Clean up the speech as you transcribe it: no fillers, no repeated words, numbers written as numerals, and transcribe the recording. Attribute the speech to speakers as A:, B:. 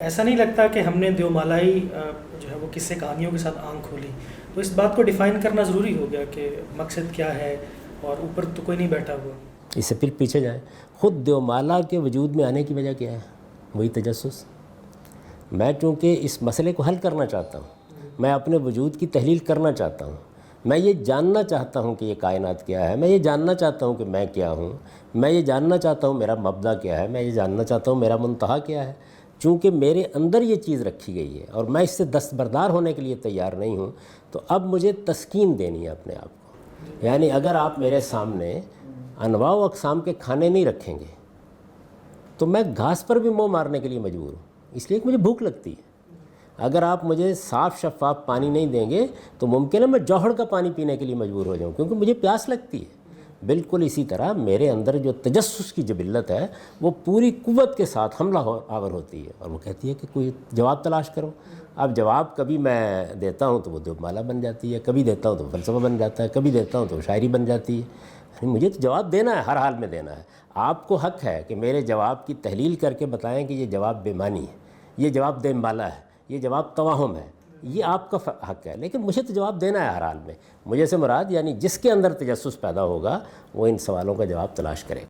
A: ایسا نہیں لگتا کہ ہم نے دیومالائی جو ہے وہ قصے کہانیوں کے ساتھ آنکھ کھولی، تو اس بات کو ڈیفائن کرنا ضروری ہو گیا کہ مقصد کیا ہے، اور اوپر تو کوئی نہیں بیٹھا ہوا۔
B: اس سے پھر پیچھے جائیں، خود دیومالا کے وجود میں آنے کی وجہ کیا ہے؟ وہی تجسس۔ میں چونکہ اس مسئلے کو حل کرنا چاہتا ہوں، میں اپنے وجود کی تحلیل کرنا چاہتا ہوں، میں یہ جاننا چاہتا ہوں کہ یہ کائنات کیا ہے، میں یہ جاننا چاہتا ہوں کہ میں کیا ہوں، میں یہ جاننا چاہتا ہوں میرا مبدا کیا ہے، میں یہ جاننا چاہتا ہوں میرا منتہا کیا ہے۔ چونکہ میرے اندر یہ چیز رکھی گئی ہے اور میں اس سے دستبردار ہونے کے لیے تیار نہیں ہوں، تو اب مجھے تسکین دینی ہے اپنے آپ کو۔ یعنی اگر آپ میرے سامنے انواع و اقسام کے کھانے نہیں رکھیں گے تو میں گھاس پر بھی منہ مارنے کے لیے مجبور ہوں، اس لیے کہ مجھے بھوک لگتی ہے۔ اگر آپ مجھے صاف شفاف پانی نہیں دیں گے تو ممکن ہے میں جوہر کا پانی پینے کے لیے مجبور ہو جاؤں، کیونکہ مجھے پیاس لگتی ہے۔ بالکل اسی طرح میرے اندر جو تجسس کی جبلت ہے وہ پوری قوت کے ساتھ حملہ آور ہوتی ہے، اور وہ کہتی ہے کہ کوئی جواب تلاش کرو۔ اب جواب کبھی میں دیتا ہوں تو وہ دیومالا بن جاتی ہے، کبھی دیتا ہوں تو فلسفہ بن جاتا ہے، کبھی دیتا ہوں تو شاعری بن جاتی ہے۔ یعنی مجھے تو جواب دینا ہے، ہر حال میں دینا ہے۔ آپ کو حق ہے کہ میرے جواب کی تحلیل کر کے بتائیں کہ یہ جواب بے معنی ہے، یہ جواب دیومالا ہے، یہ جواب توہم ہے، یہ آپ کا حق ہے، لیکن مجھے تو جواب دینا ہے ہر حال میں۔ مجھے سے مراد یعنی جس کے اندر تجسس پیدا ہوگا وہ ان سوالوں کا جواب تلاش کرے گا۔